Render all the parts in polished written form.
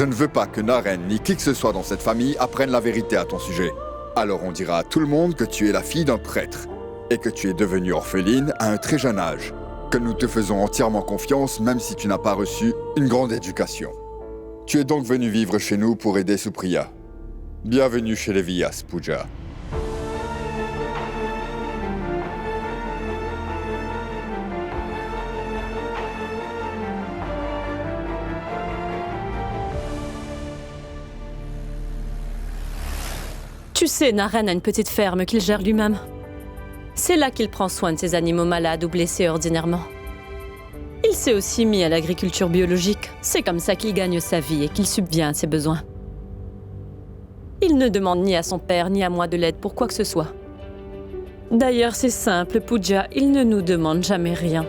Je ne veux pas que Naren ni qui que ce soit dans cette famille apprenne la vérité à ton sujet. Alors on dira à tout le monde que tu es la fille d'un prêtre et que tu es devenue orpheline à un très jeune âge. Que nous te faisons entièrement confiance même si tu n'as pas reçu une grande éducation. Tu es donc venu vivre chez nous pour aider Supriya. Bienvenue chez les Vyas, Pooja. Tu sais, Naren a une petite ferme qu'il gère lui-même. C'est là qu'il prend soin de ses animaux malades ou blessés ordinairement. Il s'est aussi mis à l'agriculture biologique. C'est comme ça qu'il gagne sa vie et qu'il subvient à ses besoins. Il ne demande ni à son père ni à moi de l'aide pour quoi que ce soit. D'ailleurs, c'est simple, Pooja, il ne nous demande jamais rien.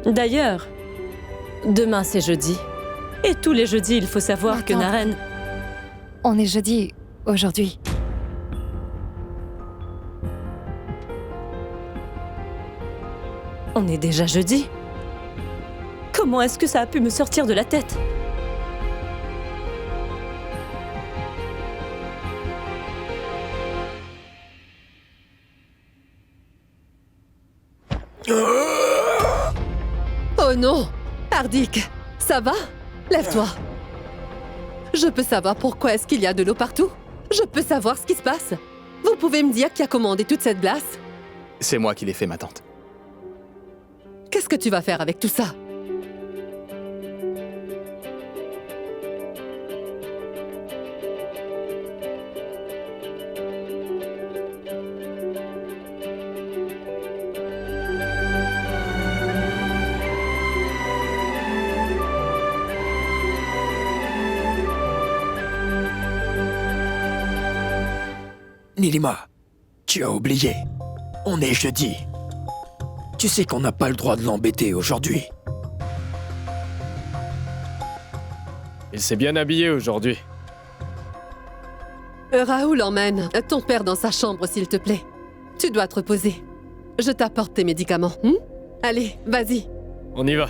D'ailleurs, demain c'est jeudi. Et tous les jeudis, il faut savoir que Naren... On est jeudi, aujourd'hui. On est déjà jeudi. Comment est-ce que ça a pu me sortir de la tête? Oh non! Hardik, ça va? Lève-toi. Je peux savoir pourquoi est-ce qu'il y a de l'eau partout? Je peux savoir ce qui se passe? Vous pouvez me dire qui a commandé toute cette glace? C'est moi qui l'ai fait, ma tante. Qu'est-ce que tu vas faire avec tout ça? Nilima, tu as oublié. On est jeudi. Tu sais qu'on n'a pas le droit de l'embêter aujourd'hui. Il s'est bien habillé aujourd'hui. Raoul emmène ton père dans sa chambre, s'il te plaît. Tu dois te reposer. Je t'apporte tes médicaments. Allez, vas-y. On y va.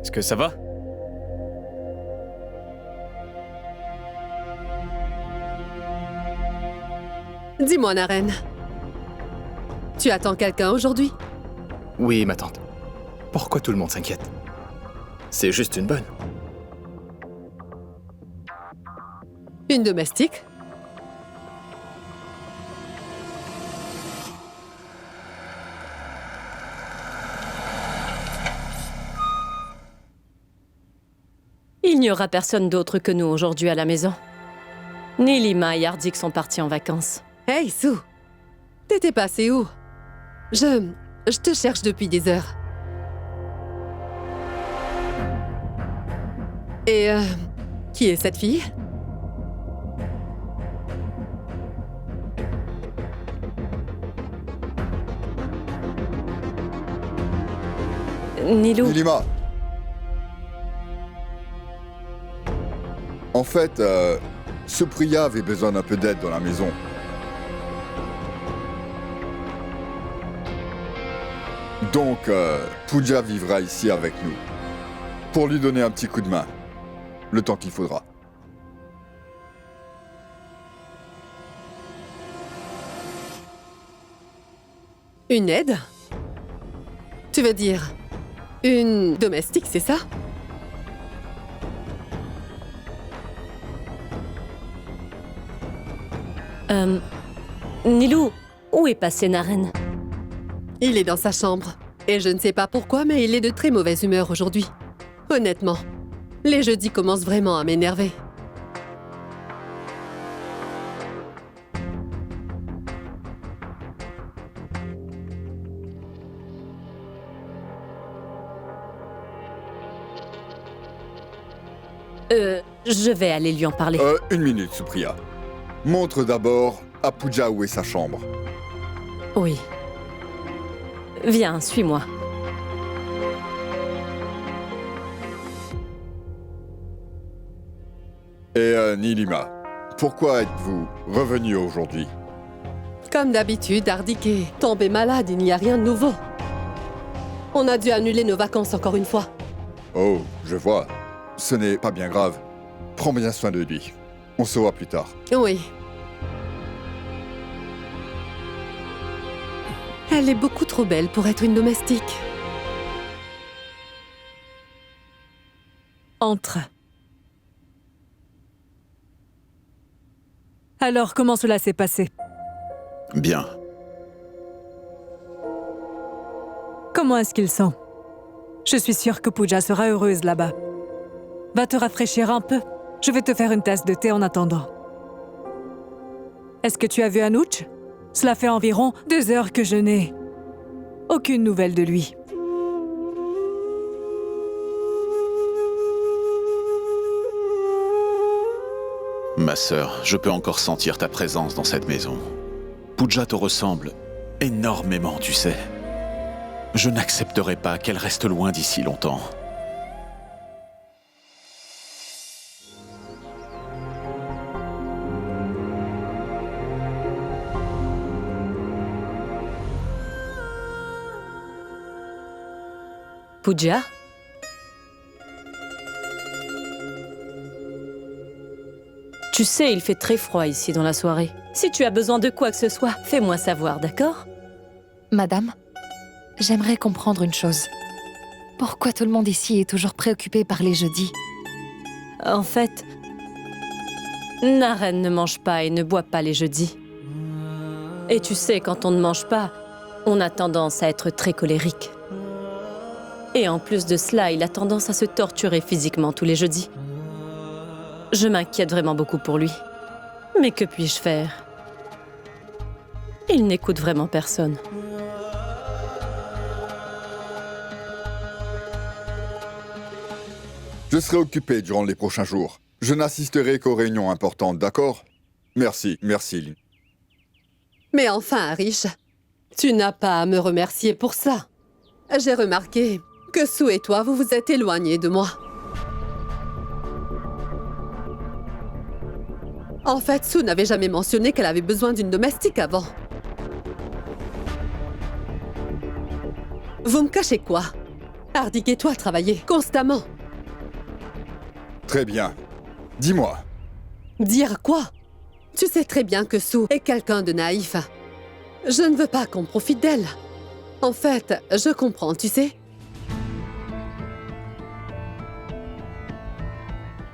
Est-ce que ça va? Dis-moi, Naren. Tu attends quelqu'un aujourd'hui? Oui, ma tante. Pourquoi tout le monde s'inquiète? C'est juste une bonne. Une domestique? Il n'y aura personne d'autre que nous aujourd'hui à la maison. Nilima et Hardik sont partis en vacances. Hey, Sue! T'étais passé où? Je te cherche depuis des heures. Et, qui est cette fille? Nilou... Nilima. En fait, Supriya avait besoin d'un peu d'aide dans la maison. Donc, Pooja vivra ici avec nous. Pour lui donner un petit coup de main. Le temps qu'il faudra. Une aide? Tu veux dire une domestique, c'est ça? Nilou, où est passé Naren? Il est dans sa chambre. Et je ne sais pas pourquoi, mais il est de très mauvaise humeur aujourd'hui. Honnêtement, les jeudis commencent vraiment à m'énerver. Je vais aller lui en parler. Une minute, Supriya. Montre d'abord à Pooja où est sa chambre. Oui. Viens, suis-moi. Et Nilima, pourquoi êtes-vous revenu aujourd'hui? Comme d'habitude, Hardik est tombé malade, il n'y a rien de nouveau. On a dû annuler nos vacances encore une fois. Oh, je vois. Ce n'est pas bien grave. Prends bien soin de lui. On se voit plus tard. Oui. Elle est beaucoup trop belle pour être une domestique. Entre. Alors, comment cela s'est passé? Bien. Comment est-ce qu'il sent? Je suis sûre que Pooja sera heureuse là-bas. Va te rafraîchir un peu. Je vais te faire une tasse de thé en attendant. Est-ce que tu as vu Anuj? Cela fait environ 2 heures que je n'ai aucune nouvelle de lui. Ma sœur, je peux encore sentir ta présence dans cette maison. Pooja te ressemble énormément, tu sais. Je n'accepterai pas qu'elle reste loin d'ici longtemps. Pooja? Tu sais, il fait très froid ici dans la soirée. Si tu as besoin de quoi que ce soit, fais-moi savoir, d'accord? Madame, j'aimerais comprendre une chose. Pourquoi tout le monde ici est toujours préoccupé par les jeudis? En fait, Naren ne mange pas et ne boit pas les jeudis. Et tu sais, quand on ne mange pas, on a tendance à être très colérique. Et en plus de cela, il a tendance à se torturer physiquement tous les jeudis. Je m'inquiète vraiment beaucoup pour lui. Mais que puis-je faire? Il n'écoute vraiment personne. Je serai occupé durant les prochains jours. Je n'assisterai qu'aux réunions importantes, d'accord? Merci, merci. Mais enfin, Arish, tu n'as pas à me remercier pour ça. J'ai remarqué que Sue et toi, vous vous êtes éloignés de moi. En fait, Sue n'avait jamais mentionné qu'elle avait besoin d'une domestique avant. Vous me cachez quoi? Hardik et toi travaillez constamment. Très bien. Dis-moi. Dire quoi? Tu sais très bien que Sue est quelqu'un de naïf. Je ne veux pas qu'on profite d'elle. En fait, je comprends, tu sais.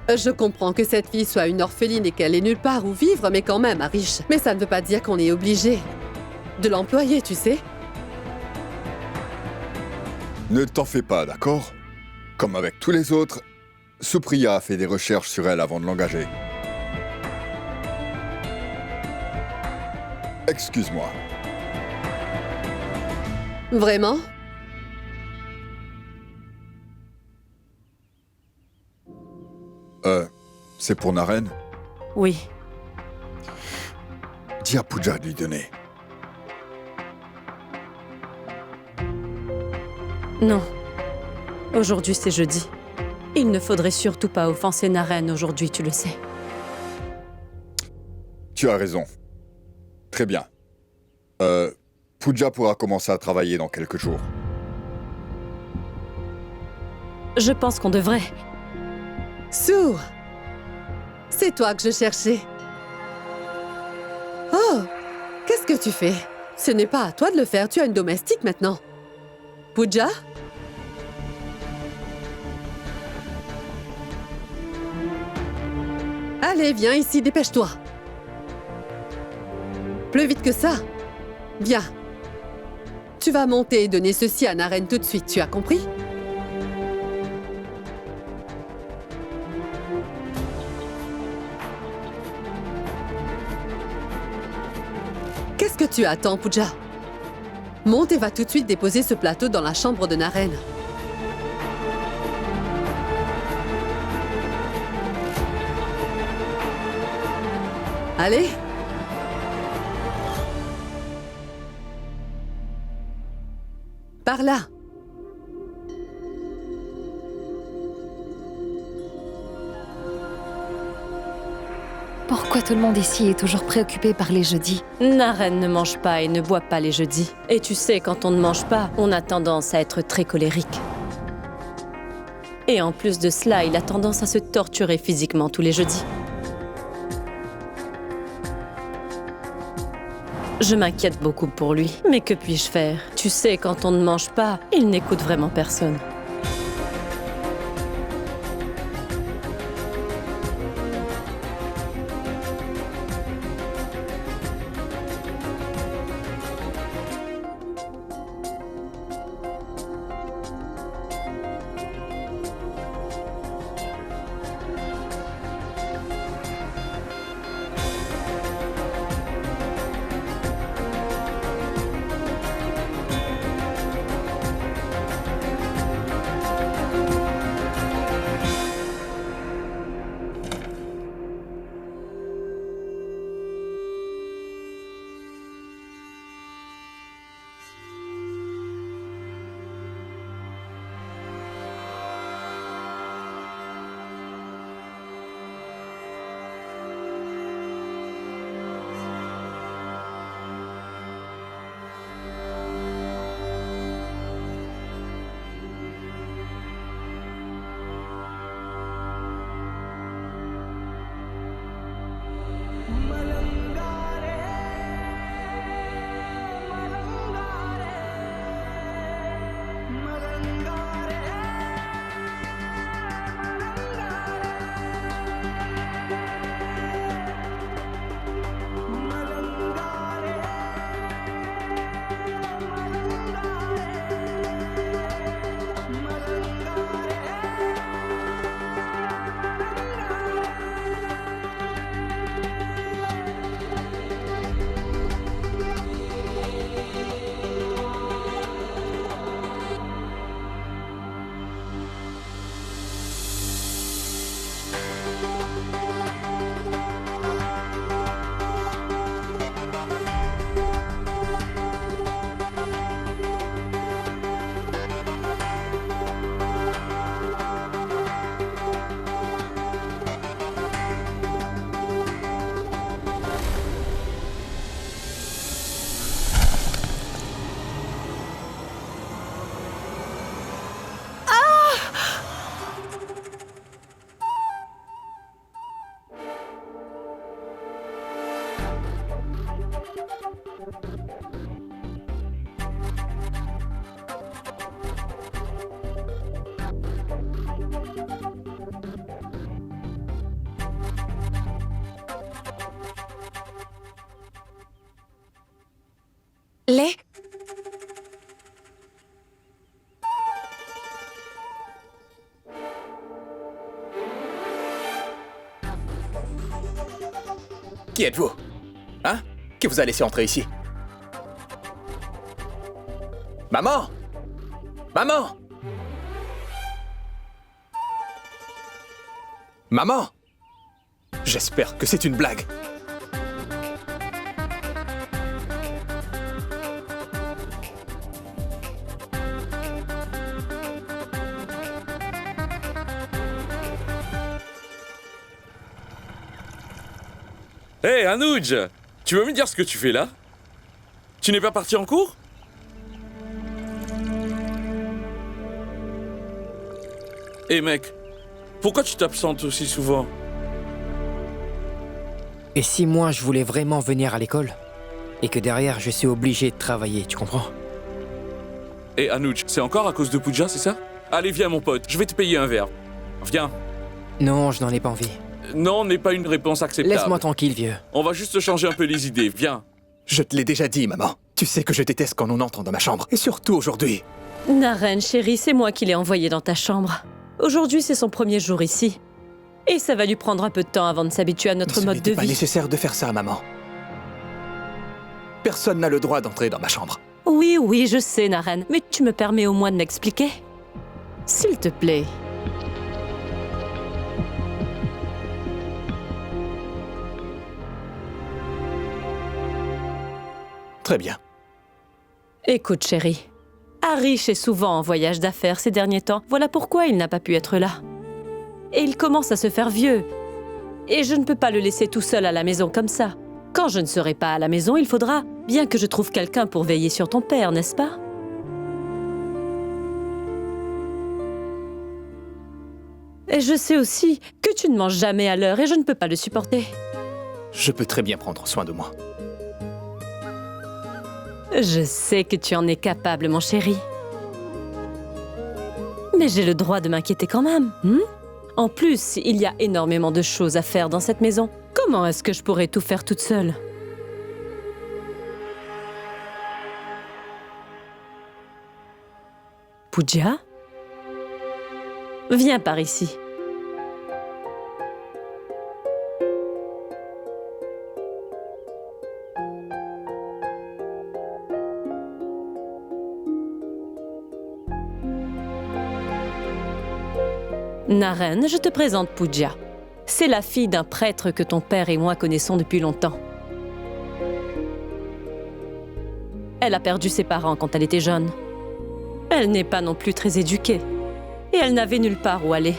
Je comprends que cette fille soit une orpheline et qu'elle ait nulle part où vivre, mais quand même, Arish. Mais ça ne veut pas dire qu'on est obligé de l'employer, tu sais. Ne t'en fais pas, d'accord? Comme avec tous les autres, Supriya a fait des recherches sur elle avant de l'engager. Excuse-moi. Vraiment? C'est pour Naren? Oui. Dis à Pooja de lui donner. Non. Aujourd'hui, c'est jeudi. Il ne faudrait surtout pas offenser Naren aujourd'hui, tu le sais. Tu as raison. Très bien. Pooja pourra commencer à travailler dans quelques jours. Je pense qu'on devrait. Sue! C'est toi que je cherchais. Oh! Qu'est-ce que tu fais? Ce n'est pas à toi de le faire, tu as une domestique maintenant. Pooja? Allez, viens ici, dépêche-toi. Plus vite que ça. Viens. Tu vas monter et donner ceci à Naren tout de suite, tu as compris? Qu'est-ce que tu attends, Pooja? Monte et va tout de suite déposer ce plateau dans la chambre de Naren. Allez! Par là! Pourquoi tout le monde ici est toujours préoccupé par les jeudis? Naren ne mange pas et ne boit pas les jeudis. Et tu sais, quand on ne mange pas, on a tendance à être très colérique. Et en plus de cela, il a tendance à se torturer physiquement tous les jeudis. Je m'inquiète beaucoup pour lui. Mais que puis-je faire? Tu sais, quand on ne mange pas, il n'écoute vraiment personne. Lait? Qui êtes-vous? Hein? Qui vous a laissé entrer ici? Maman! Maman! Maman! J'espère que c'est une blague. Hé, Anuj! Tu veux me dire ce que tu fais là? Tu n'es pas parti en cours? Hé mec, pourquoi tu t'absentes aussi souvent? Et si moi je voulais vraiment venir à l'école et que derrière je suis obligé de travailler, tu comprends? Hé Anuj, c'est encore à cause de Pooja, c'est ça? Allez, viens mon pote, je vais te payer un verre. Viens. Non, je n'en ai pas envie. Non, n'est pas une réponse acceptable. Laisse-moi tranquille, vieux. On va juste changer un peu les idées, viens. Je te l'ai déjà dit, maman. Tu sais que je déteste quand on entre dans ma chambre. Et surtout aujourd'hui. Naren, chérie, c'est moi qui l'ai envoyé dans ta chambre. Aujourd'hui, c'est son premier jour ici. Et ça va lui prendre un peu de temps avant de s'habituer à notre mode de Ce n'était pas vie. nécessaire de faire ça, maman. Personne n'a le droit d'entrer dans ma chambre. Oui, oui, je sais, Naren, mais tu me permets au moins de m'expliquer? S'il te plaît. Très bien. Écoute, chérie. Harish est souvent en voyage d'affaires ces derniers temps. Voilà pourquoi il n'a pas pu être là. Et il commence à se faire vieux. Et je ne peux pas le laisser tout seul à la maison comme ça. Quand je ne serai pas à la maison, il faudra bien que je trouve quelqu'un pour veiller sur ton père, n'est-ce pas? Et je sais aussi que tu ne manges jamais à l'heure et je ne peux pas le supporter. Je peux très bien prendre soin de moi. Je sais que tu en es capable, mon chéri. Mais j'ai le droit de m'inquiéter quand même. En plus, il y a énormément de choses à faire dans cette maison. Comment est-ce que je pourrais tout faire toute seule? Pooja? Viens par ici. Naren, je te présente Pooja. C'est la fille d'un prêtre que ton père et moi connaissons depuis longtemps. Elle a perdu ses parents quand elle était jeune. Elle n'est pas non plus très éduquée. Et elle n'avait nulle part où aller.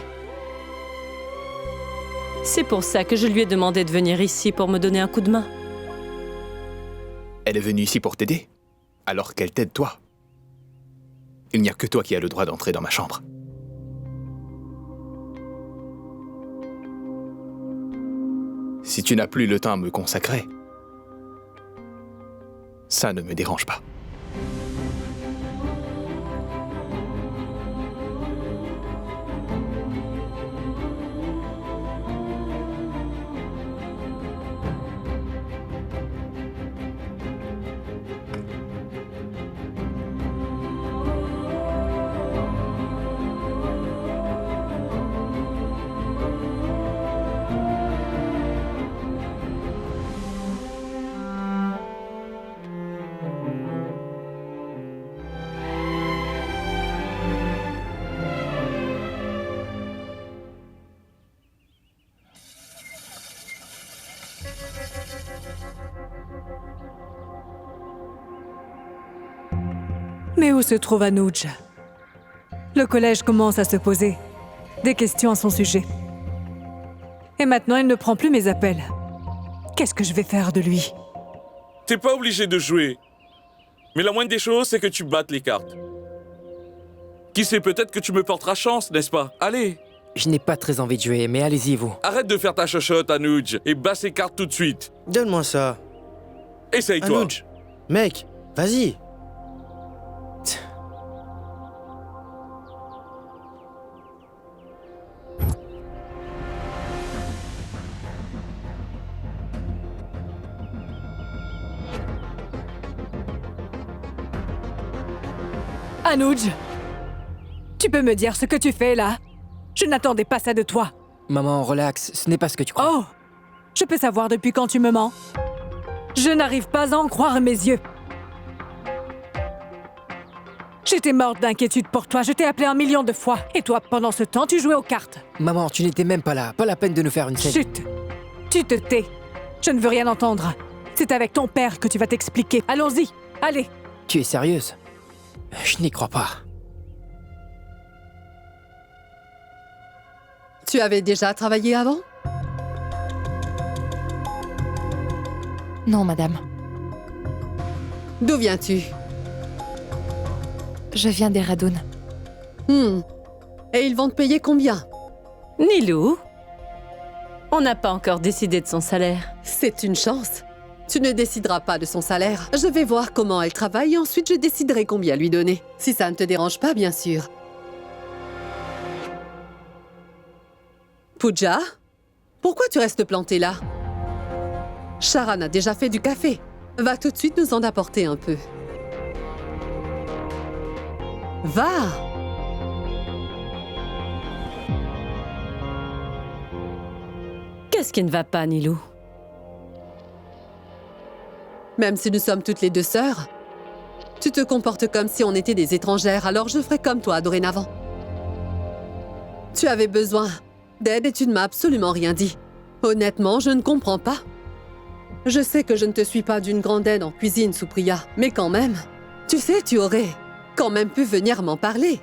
C'est pour ça que je lui ai demandé de venir ici pour me donner un coup de main. Elle est venue ici pour t'aider, alors qu'elle t'aide toi. Il n'y a que toi qui as le droit d'entrer dans ma chambre. Si tu n'as plus le temps à me consacrer, ça ne me dérange pas. Mais où se trouve Anuj? Le collège commence à se poser des questions à son sujet. Et maintenant, il ne prend plus mes appels. Qu'est-ce que je vais faire de lui? T'es pas obligé de jouer. Mais la moindre des choses, c'est que tu battes les cartes. Qui sait, peut-être que tu me porteras chance, n'est-ce pas? Allez! Je n'ai pas très envie de jouer, mais allez-y, vous. Arrête de faire ta chochotte, Anuj, et bats ces cartes tout de suite. Donne-moi ça. Essaye-toi. Anuj, mec, vas-y. Anuj, tu peux me dire ce que tu fais là? Je n'attendais pas ça de toi. Maman, relax, ce n'est pas ce que tu crois. Oh, je peux savoir depuis quand tu me mens? Je n'arrive pas à en croire mes yeux. J'étais morte d'inquiétude pour toi, je t'ai appelé 1 million de fois. Et toi, pendant ce temps, tu jouais aux cartes. Maman, tu n'étais même pas là, pas la peine de nous faire une scène. Chut! Tu te tais. Je ne veux rien entendre. C'est avec ton père que tu vas t'expliquer. Allons-y, allez. Tu es sérieuse? Je n'y crois pas. Tu avais déjà travaillé avant? Non, madame. D'où viens-tu? Je viens d'Eradoun. Et ils vont te payer combien? Nilou, on n'a pas encore décidé de son salaire. C'est une chance. Tu ne décideras pas de son salaire. Je vais voir comment elle travaille et ensuite je déciderai combien lui donner. Si ça ne te dérange pas, bien sûr. Pooja, pourquoi tu restes plantée là? Sharan a déjà fait du café. Va tout de suite nous en apporter un peu. Va! Qu'est-ce qui ne va pas, Nilou? Même si nous sommes toutes les deux sœurs, tu te comportes comme si on était des étrangères, alors je ferai comme toi dorénavant. Tu avais besoin d'aide et tu ne m'as absolument rien dit. Honnêtement, je ne comprends pas. Je sais que je ne te suis pas d'une grande aide en cuisine, Supriya, mais quand même, tu sais, tu aurais quand même pu venir m'en parler.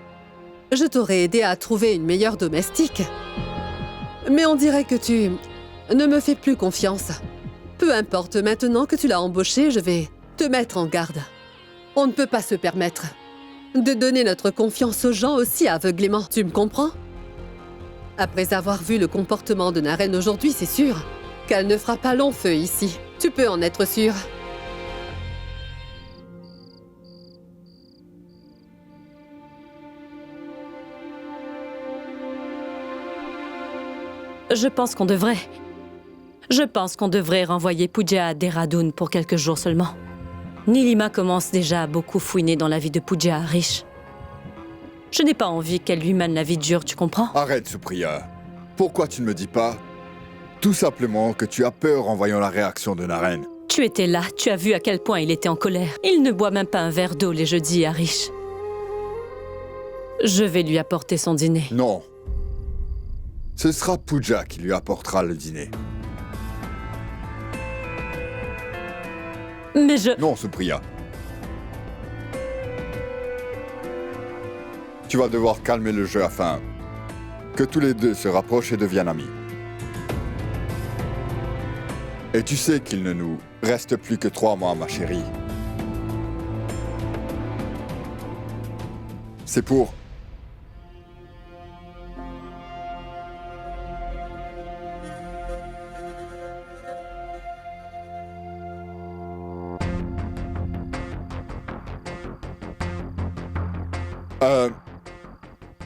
Je t'aurais aidé à trouver une meilleure domestique. Mais on dirait que ne me fais plus confiance. Peu importe, maintenant que tu l'as embauché, je vais te mettre en garde. On ne peut pas se permettre de donner notre confiance aux gens aussi aveuglément. Tu me comprends? Après avoir vu le comportement de Naren aujourd'hui, c'est sûr qu'elle ne fera pas long feu ici. Tu peux en être sûr. Je pense qu'on devrait renvoyer Pooja à Dehradun pour quelques jours seulement. Nilima commence déjà à beaucoup fouiner dans la vie de Pooja Harish. Je n'ai pas envie qu'elle lui mène la vie dure, tu comprends? Arrête, Supriya. Pourquoi tu ne me dis pas tout simplement que tu as peur en voyant la réaction de Naren? Tu étais là, tu as vu à quel point il était en colère. Il ne boit même pas un verre d'eau les jeudis, Harish. Je vais lui apporter son dîner. Non. Ce sera Pooja qui lui apportera le dîner. Mais je... Non, Supriya. Tu vas devoir calmer le jeu afin que tous les deux se rapprochent et deviennent amis. Et tu sais qu'il ne nous reste plus que 3 mois, ma chérie. C'est pour...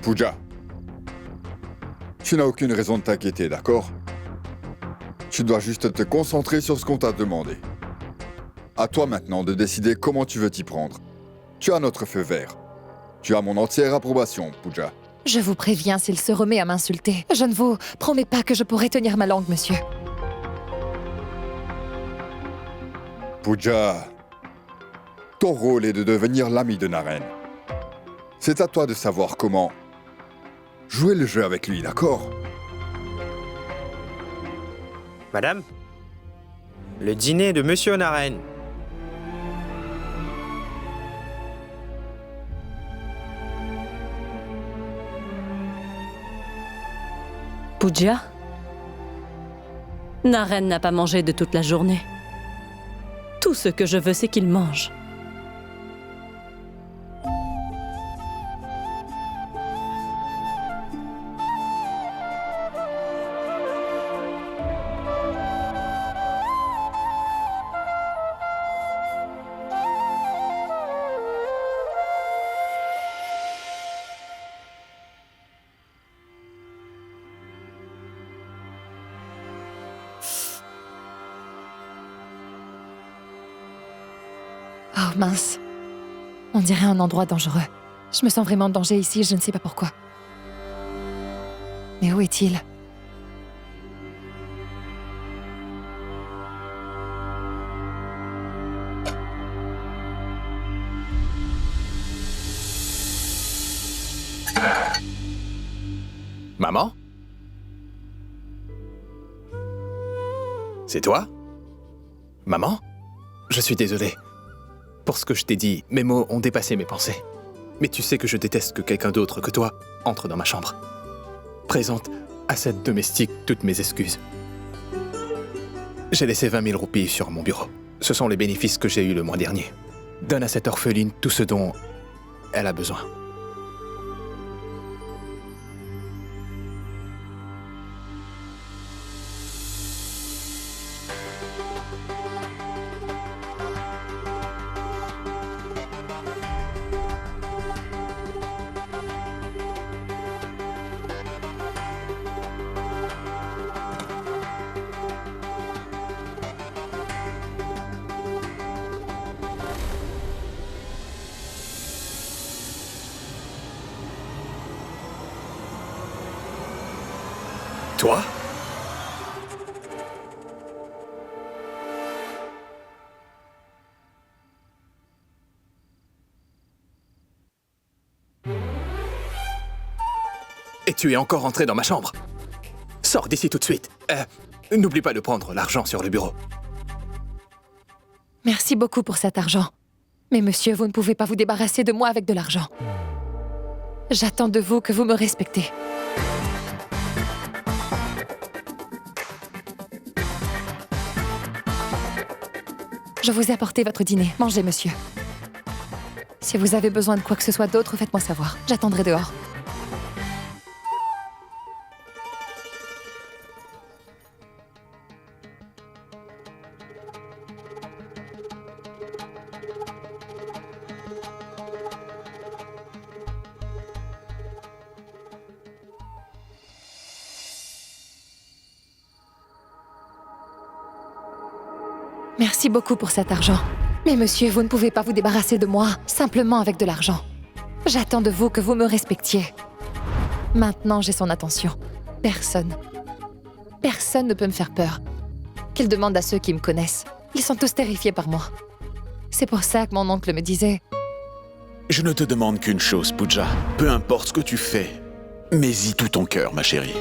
Pooja. Tu n'as aucune raison de t'inquiéter, d'accord? Tu dois juste te concentrer sur ce qu'on t'a demandé. À toi maintenant de décider comment tu veux t'y prendre. Tu as notre feu vert. Tu as mon entière approbation, Pooja. Je vous préviens s'il se remet à m'insulter. Je ne vous promets pas que je pourrai tenir ma langue, monsieur. Pooja, ton rôle est de devenir l'ami de Naren. C'est à toi de savoir comment jouer le jeu avec lui, d'accord? Madame, le dîner de Monsieur Naren. Pooja? Naren n'a pas mangé de toute la journée. Tout ce que je veux, c'est qu'il mange. Oh mince. On dirait un endroit dangereux. Je me sens vraiment en danger ici, je ne sais pas pourquoi. Mais où est-il? Maman? C'est toi? Maman? Je suis désolé. Pour ce que je t'ai dit, mes mots ont dépassé mes pensées. Mais tu sais que je déteste que quelqu'un d'autre que toi entre dans ma chambre. Présente à cette domestique toutes mes excuses. J'ai laissé 20 000 roupies sur mon bureau. Ce sont les bénéfices que j'ai eus le mois dernier. Donne à cette orpheline tout ce dont elle a besoin. Toi? Et tu es encore entré dans ma chambre. Sors d'ici tout de suite. N'oublie pas de prendre l'argent sur le bureau. Merci beaucoup pour cet argent. Mais monsieur, vous ne pouvez pas vous débarrasser de moi avec de l'argent. J'attends de vous que vous me respectez. Je vous ai apporté votre dîner. Mangez, monsieur. Si vous avez besoin de quoi que ce soit d'autre, faites-moi savoir. J'attendrai dehors. Merci beaucoup pour cet argent. Mais monsieur, vous ne pouvez pas vous débarrasser de moi simplement avec de l'argent. J'attends de vous que vous me respectiez. Maintenant, j'ai son attention. Personne ne peut me faire peur. Qu'il demande à ceux qui me connaissent. Ils sont tous terrifiés par moi. C'est pour ça que mon oncle me disait... Je ne te demande qu'une chose, Pooja. Peu importe ce que tu fais, mets-y tout ton cœur, ma chérie.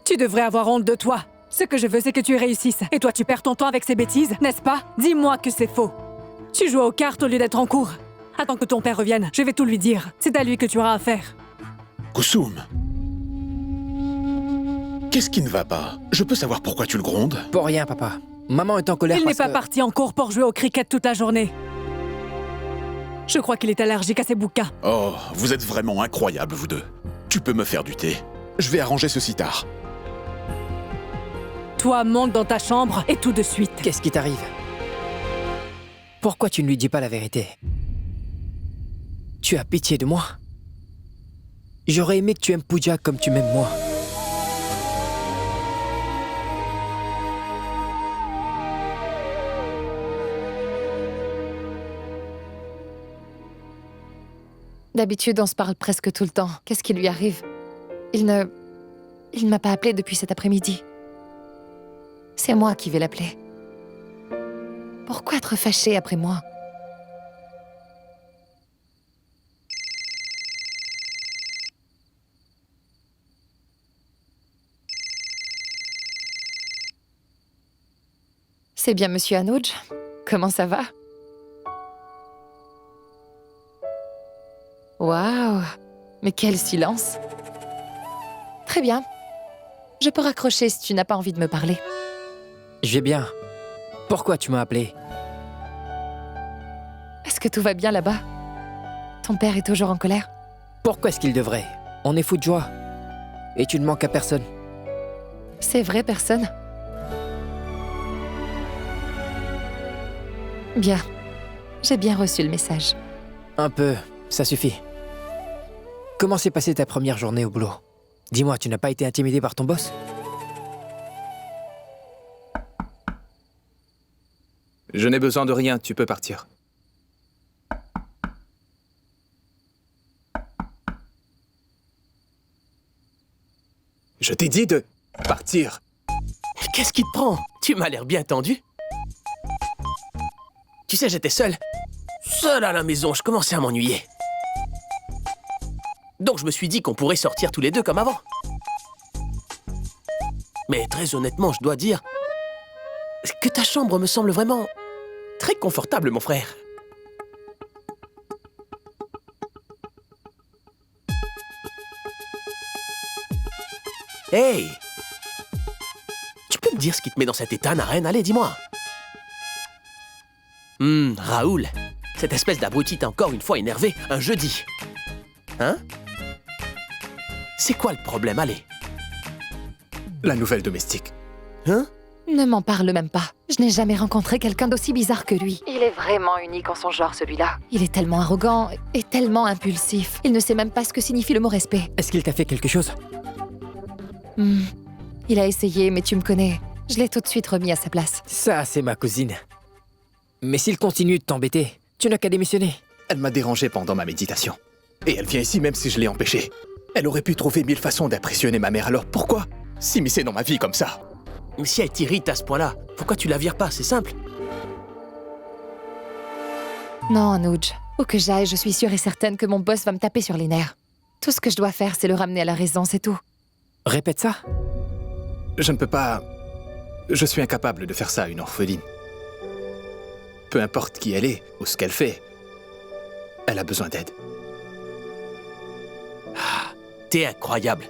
Tu devrais avoir honte de toi. Ce que je veux, c'est que tu réussisses. Et toi, tu perds ton temps avec ces bêtises, n'est-ce pas? Dis-moi que c'est faux. Tu joues aux cartes au lieu d'être en cours. Attends que ton père revienne, je vais tout lui dire. C'est à lui que tu auras affaire. Kusum, qu'est-ce qui ne va pas? Je peux savoir pourquoi tu le grondes? Pour rien, papa. Maman est en colère Il n'est parce pas que... parti en cours pour jouer au cricket toute la journée. Je crois qu'il est allergique à ses bouquins. Oh, vous êtes vraiment incroyables, vous deux. Tu peux me faire du thé. Je vais arranger ceci tard. Toi, monte dans ta chambre et tout de suite. Qu'est-ce qui t'arrive? Pourquoi tu ne lui dis pas la vérité? Tu as pitié de moi? J'aurais aimé que tu aimes Pooja comme tu m'aimes moi. D'habitude, on se parle presque tout le temps. Qu'est-ce qui lui arrive? Il ne m'a pas appelé depuis cet après-midi. C'est moi qui vais l'appeler. Pourquoi être fâché après moi? C'est bien Monsieur Anuj. Comment ça va? Waouh! Mais quel silence! Très bien. Je peux raccrocher si tu n'as pas envie de me parler. Je vais bien. Pourquoi tu m'as appelé? Est-ce que tout va bien là-bas? Ton père est toujours en colère? Pourquoi est-ce qu'il devrait? On est fou de joie. Et tu ne manques à personne. C'est vrai, personne? Bien. J'ai bien reçu le message. Un peu, ça suffit. Comment s'est passée ta première journée au boulot? Dis-moi, tu n'as pas été intimidé par ton boss? Je n'ai besoin de rien, tu peux partir. Je t'ai dit de partir. Qu'est-ce qui te prend? Tu m'as l'air bien tendu. Tu sais, j'étais seul à la maison, je commençais à m'ennuyer. Donc je me suis dit qu'on pourrait sortir tous les deux comme avant. Mais très honnêtement, je dois dire que ta chambre me semble vraiment très confortable, mon frère. Hey! Tu peux me dire ce qui te met dans cet état, Naren? Allez, dis-moi. Raoul, cette espèce d'abruti t'a encore une fois énervé, un jeudi. Hein? C'est quoi le problème? Allez. La nouvelle domestique. Hein? Ne m'en parle même pas. Je n'ai jamais rencontré quelqu'un d'aussi bizarre que lui. Il est vraiment unique en son genre, celui-là. Il est tellement arrogant et tellement impulsif. Il ne sait même pas ce que signifie le mot respect. Est-ce qu'il t'a fait quelque chose? Il a essayé, mais tu me connais. Je l'ai tout de suite remis à sa place. Ça, c'est ma cousine. Mais s'il continue de t'embêter, tu n'as qu'à démissionner. Elle m'a dérangé pendant ma méditation. Et elle vient ici même si je l'ai empêchée. Elle aurait pu trouver 1000 façons d'impressionner ma mère, alors pourquoi s'immiscer dans ma vie comme ça? Mais si elle t'irrite à ce point-là, pourquoi tu la vires pas? C'est simple. Non, Anuj. Où que j'aille, je suis sûre et certaine que mon boss va me taper sur les nerfs. Tout ce que je dois faire, c'est le ramener à la raison, c'est tout. Répète ça. Je ne peux pas... Je suis incapable de faire ça à une orpheline. Peu importe qui elle est ou ce qu'elle fait, elle a besoin d'aide. T'es incroyable.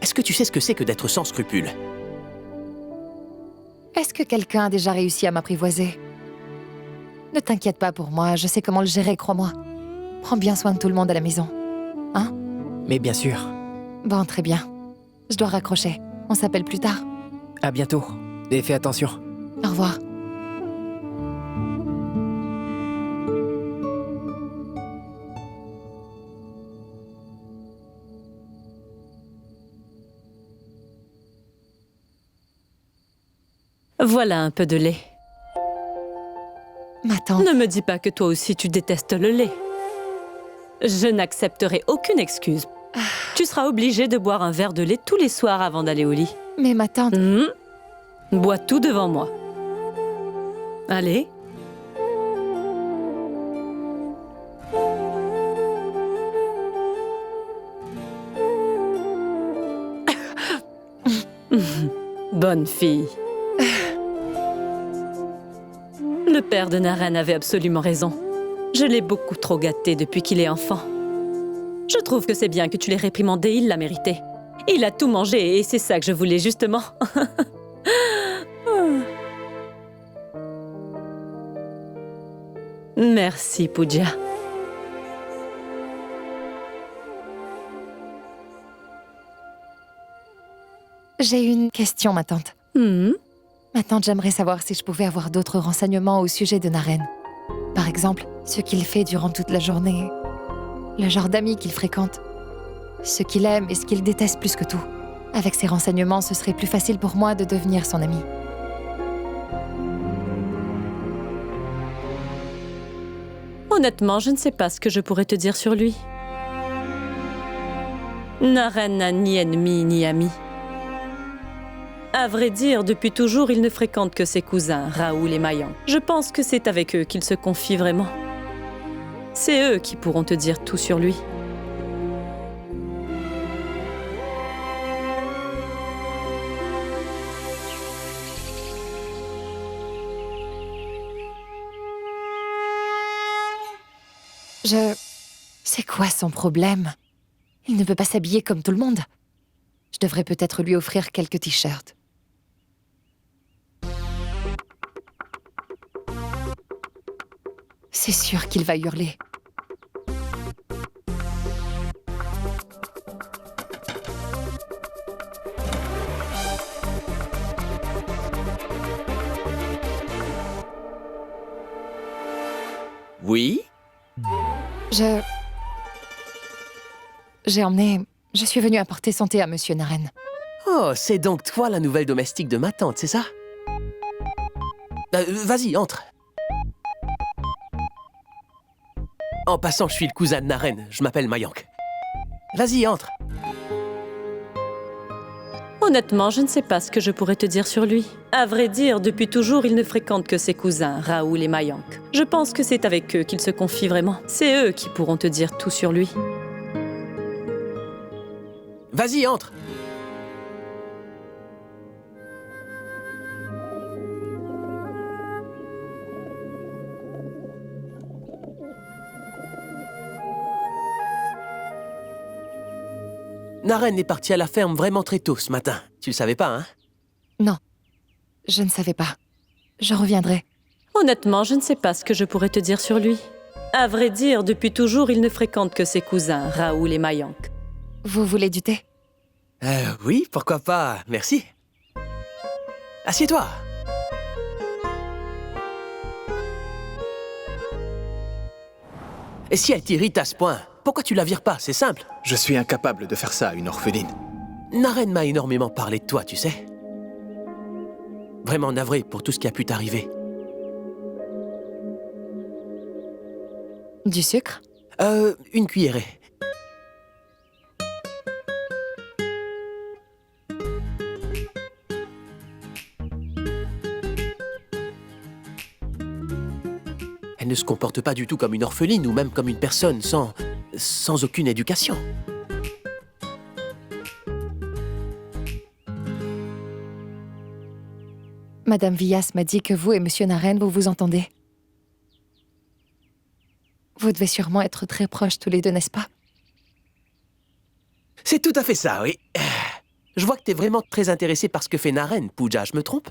Est-ce que tu sais ce que c'est que d'être sans scrupules? Est-ce que quelqu'un a déjà réussi à m'apprivoiser? Ne t'inquiète pas pour moi, je sais comment le gérer, crois-moi. Prends bien soin de tout le monde à la maison. Hein? Mais bien sûr. Bon, très bien. Je dois raccrocher. On s'appelle plus tard. À bientôt. Et fais attention. Au revoir. Voilà un peu de lait. Ma tante. Ne me dis pas que toi aussi tu détestes le lait. Je n'accepterai aucune excuse. Tu seras obligée de boire un verre de lait tous les soirs avant d'aller au lit. Mais ma tante... Bois tout devant moi. Allez. Bonne fille. Le père de Naren avait absolument raison. Je l'ai beaucoup trop gâté depuis qu'il est enfant. Je trouve que c'est bien que tu l'aies réprimandé, il l'a mérité. Il a tout mangé et c'est ça que je voulais justement. Merci, Pooja. J'ai une question, ma tante. Ma tante, j'aimerais savoir si je pouvais avoir d'autres renseignements au sujet de Naren. Par exemple, ce qu'il fait durant toute la journée, le genre d'amis qu'il fréquente, ce qu'il aime et ce qu'il déteste plus que tout. Avec ces renseignements, ce serait plus facile pour moi de devenir son ami. Honnêtement, je ne sais pas ce que je pourrais te dire sur lui. Naren n'a ni ennemi ni ami. À vrai dire, depuis toujours, il ne fréquente que ses cousins, Raoul et Mayank. Je pense que c'est avec eux qu'il se confie vraiment. C'est eux qui pourront te dire tout sur lui. C'est quoi son problème? Il ne peut pas s'habiller comme tout le monde. Je devrais peut-être lui offrir quelques t-shirts. C'est sûr qu'il va hurler. Oui? J'ai emmené... Je suis venue apporter santé à Monsieur Naren. Oh, c'est donc toi la nouvelle domestique de ma tante, c'est ça? Vas-y, entre. En passant, je suis le cousin de Naren, je m'appelle Mayank. Vas-y, entre. Honnêtement, je ne sais pas ce que je pourrais te dire sur lui. À vrai dire, depuis toujours, il ne fréquente que ses cousins, Raoul et Mayank. Je pense que c'est avec eux qu'il se confie vraiment. C'est eux qui pourront te dire tout sur lui. Vas-y, entre. Naren est parti à la ferme vraiment très tôt ce matin. Tu le savais pas, hein? Non, je ne savais pas. Je reviendrai. Honnêtement, je ne sais pas ce que je pourrais te dire sur lui. À vrai dire, depuis toujours, il ne fréquente que ses cousins, Raoul et Mayank. Vous voulez du thé? Oui, pourquoi pas, merci. Assieds-toi. Et si elle t'irrite à ce point, pourquoi tu la vires pas? C'est simple. Je suis incapable de faire ça à une orpheline. Naren m'a énormément parlé de toi, tu sais. Vraiment navré pour tout ce qui a pu t'arriver. Du sucre? Une cuillerée. Elle ne se comporte pas du tout comme une orpheline ou même comme une personne sans aucune éducation. Madame Villas m'a dit que vous et Monsieur Naren, vous vous entendez. Vous devez sûrement être très proches tous les deux, n'est-ce pas? C'est tout à fait ça, oui. Je vois que t'es vraiment très intéressé par ce que fait Naren, Pooja, je me trompe?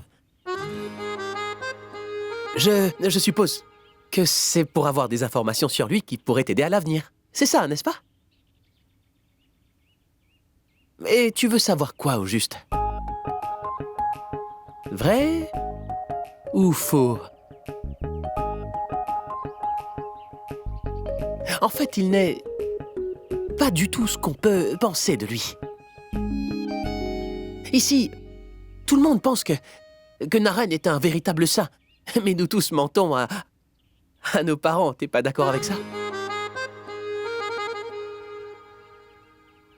Je suppose que c'est pour avoir des informations sur lui qui pourraient t'aider à l'avenir. C'est ça, n'est-ce pas? Et tu veux savoir quoi, au juste? Vrai ou faux? En fait, il n'est pas du tout ce qu'on peut penser de lui. Ici, tout le monde pense que Naren est un véritable saint. Mais nous tous mentons à nos parents. T'es pas d'accord avec ça?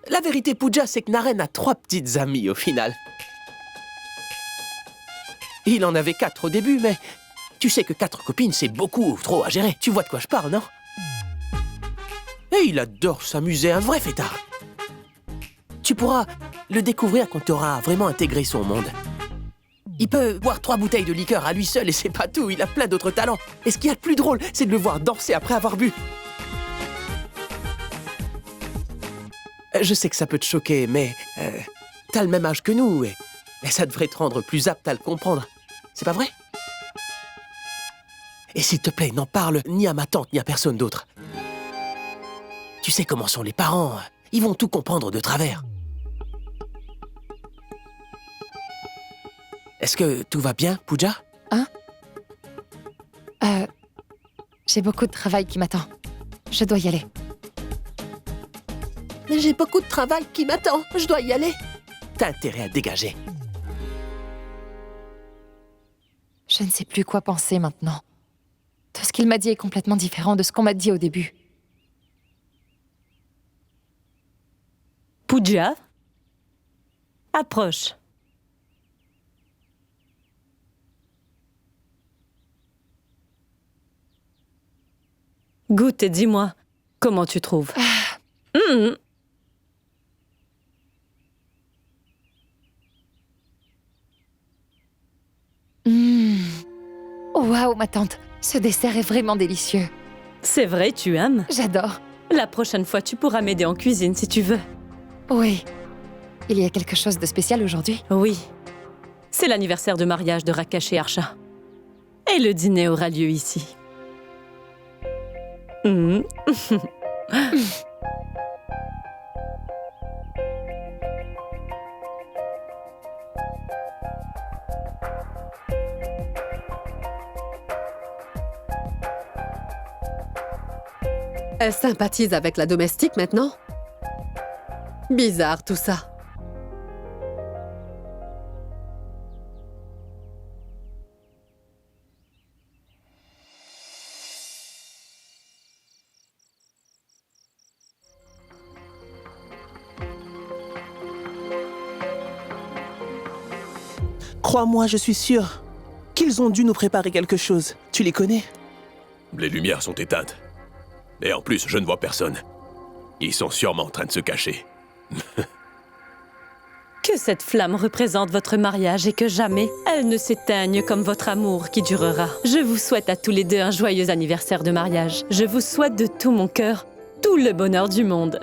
La vérité, Pooja, c'est que Naren a 3 petites amies au final. Il en avait 4 au début, mais tu sais que 4 copines, c'est beaucoup trop à gérer. Tu vois de quoi je parle, non? Et il adore s'amuser, un vrai fêtard. Tu pourras le découvrir quand tu auras vraiment intégré son monde. Il peut boire 3 bouteilles de liqueur à lui seul et c'est pas tout, il a plein d'autres talents. Et ce qu'il y a de plus drôle, c'est de le voir danser après avoir bu. Je sais que ça peut te choquer, mais t'as le même âge que nous et ça devrait te rendre plus apte à le comprendre. C'est pas vrai? Et s'il te plaît, n'en parle ni à ma tante ni à personne d'autre. Tu sais comment sont les parents, ils vont tout comprendre de travers. Est-ce que tout va bien, Pooja? Hein? J'ai beaucoup de travail qui m'attend. Je dois y aller. J'ai beaucoup de travail qui m'attend. Je dois y aller. T'as intérêt à dégager. Je ne sais plus quoi penser maintenant. Tout ce qu'il m'a dit est complètement différent de ce qu'on m'a dit au début. Pooja? Approche. Goûte et dis-moi, comment tu trouves? Waouh, ma tante, ce dessert est vraiment délicieux. C'est vrai, tu aimes? J'adore. La prochaine fois, tu pourras m'aider en cuisine si tu veux. Oui. Il y a quelque chose de spécial aujourd'hui? Oui. C'est l'anniversaire de mariage de Rakesh et Archa. Et le dîner aura lieu ici. Elle sympathise avec la domestique maintenant? Bizarre tout ça. Crois-moi, je suis sûr qu'ils ont dû nous préparer quelque chose. Tu les connais? Les lumières sont éteintes. Et en plus, je ne vois personne. Ils sont sûrement en train de se cacher. Que cette flamme représente votre mariage et que jamais elle ne s'éteigne comme votre amour qui durera. Je vous souhaite à tous les deux un joyeux anniversaire de mariage. Je vous souhaite de tout mon cœur tout le bonheur du monde.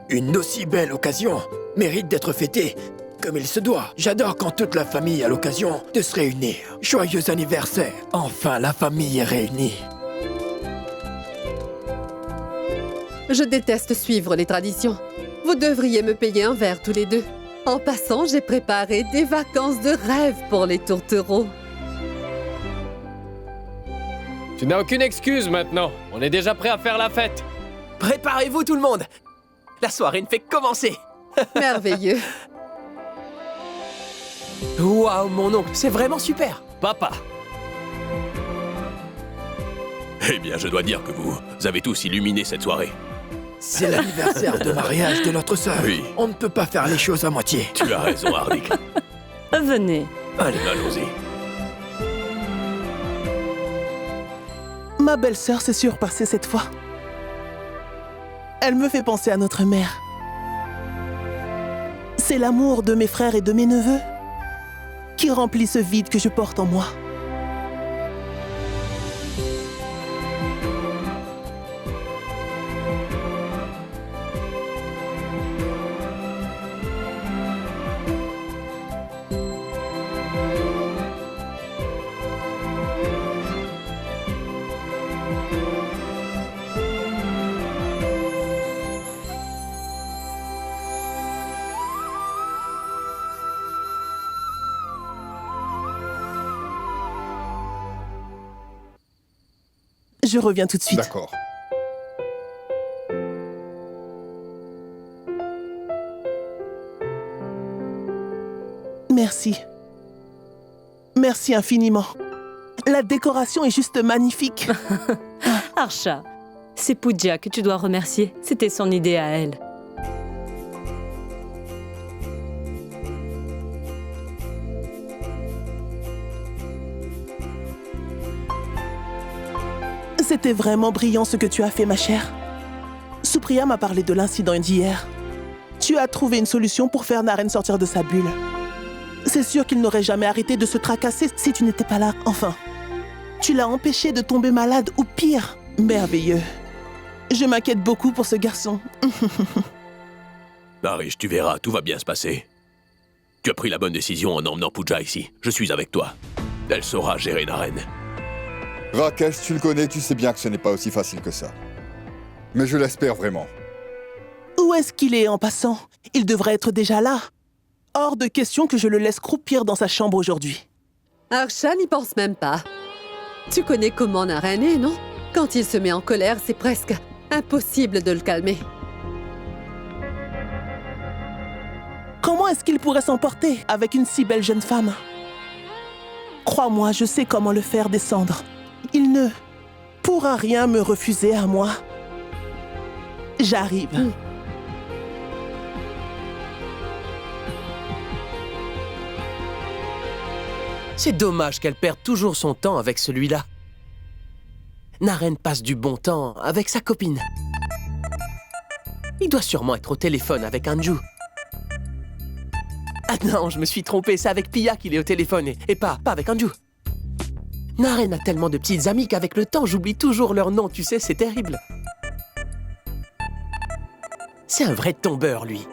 Une aussi belle occasion mérite d'être fêtée comme il se doit. J'adore quand toute la famille a l'occasion de se réunir. Joyeux anniversaire. Enfin, la famille est réunie. Je déteste suivre les traditions. Vous devriez me payer un verre tous les deux. En passant, j'ai préparé des vacances de rêve pour les tourtereaux. Tu n'as aucune excuse maintenant. On est déjà prêt à faire la fête. Préparez-vous tout le monde. La soirée ne fait que commencer. Merveilleux. Waouh, mon oncle, c'est vraiment super. Papa. Eh bien, je dois dire que vous avez tous illuminé cette soirée. C'est l'anniversaire de mariage de notre sœur. Oui. On ne peut pas faire les choses à moitié. Tu as raison, Hardik. Venez. Allez, allons-y. Ma belle-sœur s'est surpassée cette fois. Elle me fait penser à notre mère. C'est l'amour de mes frères et de mes neveux qui remplit ce vide que je porte en moi. Je reviens tout de suite. D'accord. Merci. Merci infiniment. La décoration est juste magnifique. Archa, c'est Pooja que tu dois remercier. C'était son idée à elle. C'était vraiment brillant ce que tu as fait, ma chère. Supriya m'a parlé de l'incident d'hier. Tu as trouvé une solution pour faire Naren sortir de sa bulle. C'est sûr qu'il n'aurait jamais arrêté de se tracasser si tu n'étais pas là. Enfin, tu l'as empêché de tomber malade ou pire. Merveilleux. Je m'inquiète beaucoup pour ce garçon. Arish, tu verras, tout va bien se passer. Tu as pris la bonne décision en emmenant Pooja ici. Je suis avec toi. Elle saura gérer Naren. Rakesh, tu le connais, tu sais bien que ce n'est pas aussi facile que ça. Mais je l'espère vraiment. Où est-ce qu'il est en passant? Il devrait être déjà là. Hors de question que je le laisse croupir dans sa chambre aujourd'hui. Archa n'y pense même pas. Tu connais comment Naren est, non? Quand il se met en colère, c'est presque impossible de le calmer. Comment est-ce qu'il pourrait s'emporter avec une si belle jeune femme? Crois-moi, je sais comment le faire descendre. Il ne pourra rien me refuser à moi. J'arrive. C'est dommage qu'elle perde toujours son temps avec celui-là. Naren passe du bon temps avec sa copine. Il doit sûrement être au téléphone avec Anju. Ah non, je me suis trompé, c'est avec Pia qu'il est au téléphone et pas avec Anju. Naren a tellement de petites amies qu'avec le temps, j'oublie toujours leur nom, tu sais, c'est terrible. C'est un vrai tombeur, lui.